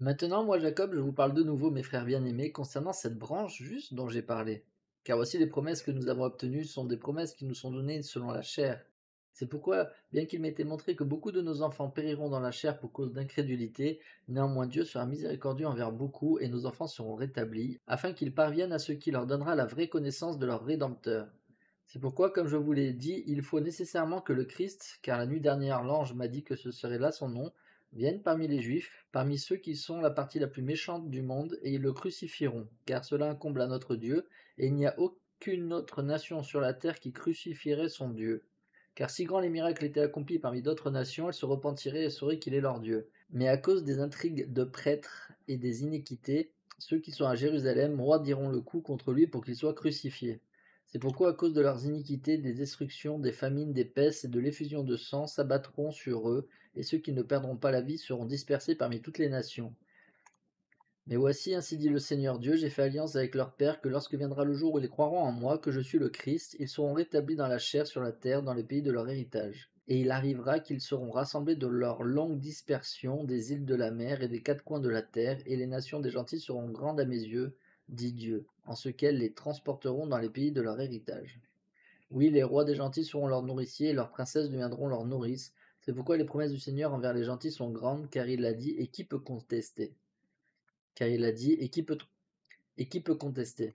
Maintenant, moi, Jacob, je vous parle de nouveau, mes frères bien-aimés, concernant cette branche juste dont j'ai parlé. Car voici les promesses que nous avons obtenues sont des promesses qui nous sont données selon la chair. C'est pourquoi, bien qu'il m'ait été montré que beaucoup de nos enfants périront dans la chair pour cause d'incrédulité, néanmoins Dieu sera miséricordieux envers beaucoup et nos enfants seront rétablis, afin qu'ils parviennent à ce qui leur donnera la vraie connaissance de leur Rédempteur. C'est pourquoi, comme je vous l'ai dit, il faut nécessairement que le Christ, car la nuit dernière l'ange m'a dit que ce serait là son nom, viennent parmi les Juifs, parmi ceux qui sont la partie la plus méchante du monde, et ils le crucifieront, car cela incombe à notre Dieu, et il n'y a aucune autre nation sur la terre qui crucifierait son Dieu. Car si grands les miracles étaient accomplis parmi d'autres nations, elles se repentiraient et sauraient qu'il est leur Dieu. Mais à cause des intrigues de prêtres et des iniquités, ceux qui sont à Jérusalem roidiront le coup contre lui pour qu'il soit crucifié. C'est pourquoi, à cause de leurs iniquités, des destructions, des famines, des pestes et de l'effusion de sang s'abattront sur eux, et ceux qui ne perdront pas la vie seront dispersés parmi toutes les nations. Mais voici, ainsi dit le Seigneur Dieu, j'ai fait alliance avec leur père, que lorsque viendra le jour où ils croiront en moi, que je suis le Christ, ils seront rétablis dans la chair sur la terre, dans les pays de leur héritage. Et il arrivera qu'ils seront rassemblés de leur longue dispersion des îles de la mer et des quatre coins de la terre, et les nations des gentils seront grandes à mes yeux, dit Dieu, en ce qu'elles les transporteront dans les pays de leur héritage. Oui, les rois des gentils seront leurs nourriciers, et leurs princesses deviendront leurs nourrices. C'est pourquoi les promesses du Seigneur envers les gentils sont grandes, car il l'a dit, et qui peut contester? Car il l'a dit, et qui peut contester?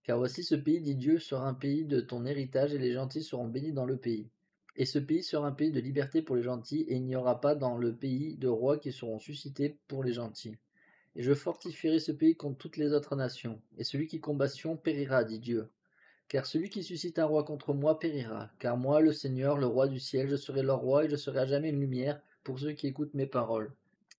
Car voici ce pays, dit Dieu, sera un pays de ton héritage, et les gentils seront bénis dans le pays. Et ce pays sera un pays de liberté pour les gentils, et il n'y aura pas dans le pays de rois qui seront suscités pour les gentils. Et je fortifierai ce pays contre toutes les autres nations, et celui qui combat Sion périra, dit Dieu. Car celui qui suscite un roi contre moi périra. Car moi, le Seigneur, le roi du ciel, je serai leur roi et je serai à jamais une lumière pour ceux qui écoutent mes paroles.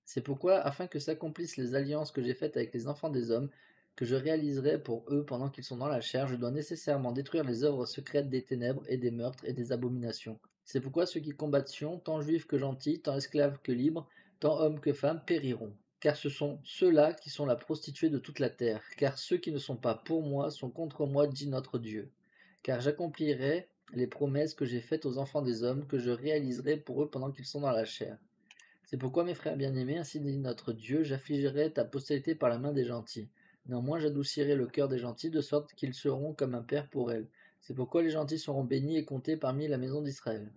C'est pourquoi, afin que s'accomplissent les alliances que j'ai faites avec les enfants des hommes, que je réaliserai pour eux pendant qu'ils sont dans la chair, je dois nécessairement détruire les œuvres secrètes des ténèbres et des meurtres et des abominations. C'est pourquoi ceux qui combattent Sion, tant juifs que gentils, tant esclaves que libres, tant hommes que femmes, périront. Car ce sont ceux-là qui sont la prostituée de toute la terre, car ceux qui ne sont pas pour moi sont contre moi, dit notre Dieu. Car j'accomplirai les promesses que j'ai faites aux enfants des hommes, que je réaliserai pour eux pendant qu'ils sont dans la chair. C'est pourquoi, mes frères bien-aimés, ainsi dit notre Dieu, j'affligerai ta postérité par la main des gentils. Néanmoins, j'adoucirai le cœur des gentils, de sorte qu'ils seront comme un père pour elles. C'est pourquoi les gentils seront bénis et comptés parmi la maison d'Israël.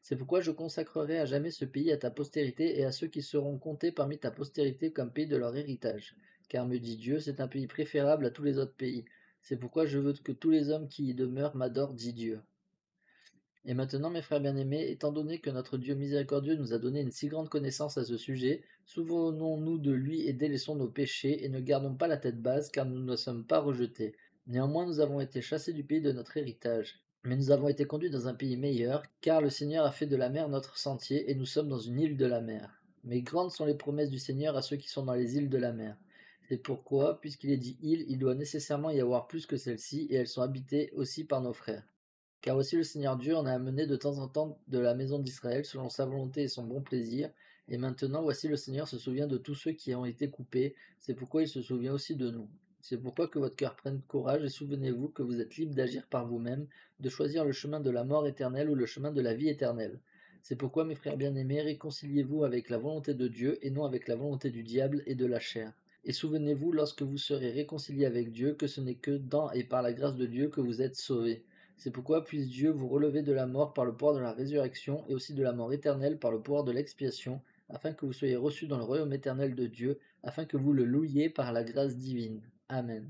C'est pourquoi je consacrerai à jamais ce pays à ta postérité et à ceux qui seront comptés parmi ta postérité comme pays de leur héritage. Car me dit Dieu, c'est un pays préférable à tous les autres pays. C'est pourquoi je veux que tous les hommes qui y demeurent m'adorent, dit Dieu. Et maintenant, mes frères bien-aimés, étant donné que notre Dieu miséricordieux nous a donné une si grande connaissance à ce sujet, souvenons-nous de lui et délaissons nos péchés, et ne gardons pas la tête basse, car nous ne sommes pas rejetés. Néanmoins, nous avons été chassés du pays de notre héritage. Mais nous avons été conduits dans un pays meilleur, car le Seigneur a fait de la mer notre sentier, et nous sommes dans une île de la mer. Mais grandes sont les promesses du Seigneur à ceux qui sont dans les îles de la mer. C'est pourquoi, puisqu'il est dit île, il doit nécessairement y avoir plus que celle-ci, et elles sont habitées aussi par nos frères. Car aussi le Seigneur Dieu en a amené de temps en temps de la maison d'Israël selon sa volonté et son bon plaisir, et maintenant voici le Seigneur se souvient de tous ceux qui ont été coupés, c'est pourquoi il se souvient aussi de nous. C'est pourquoi que votre cœur prenne courage et souvenez-vous que vous êtes libre d'agir par vous-même, de choisir le chemin de la mort éternelle ou le chemin de la vie éternelle. C'est pourquoi, mes frères bien-aimés, réconciliez-vous avec la volonté de Dieu et non avec la volonté du diable et de la chair. Et souvenez-vous, lorsque vous serez réconciliés avec Dieu, que ce n'est que dans et par la grâce de Dieu que vous êtes sauvés. C'est pourquoi puisse Dieu vous relever de la mort par le pouvoir de la résurrection et aussi de la mort éternelle par le pouvoir de l'expiation, afin que vous soyez reçus dans le royaume éternel de Dieu, afin que vous le louiez par la grâce divine. Amen.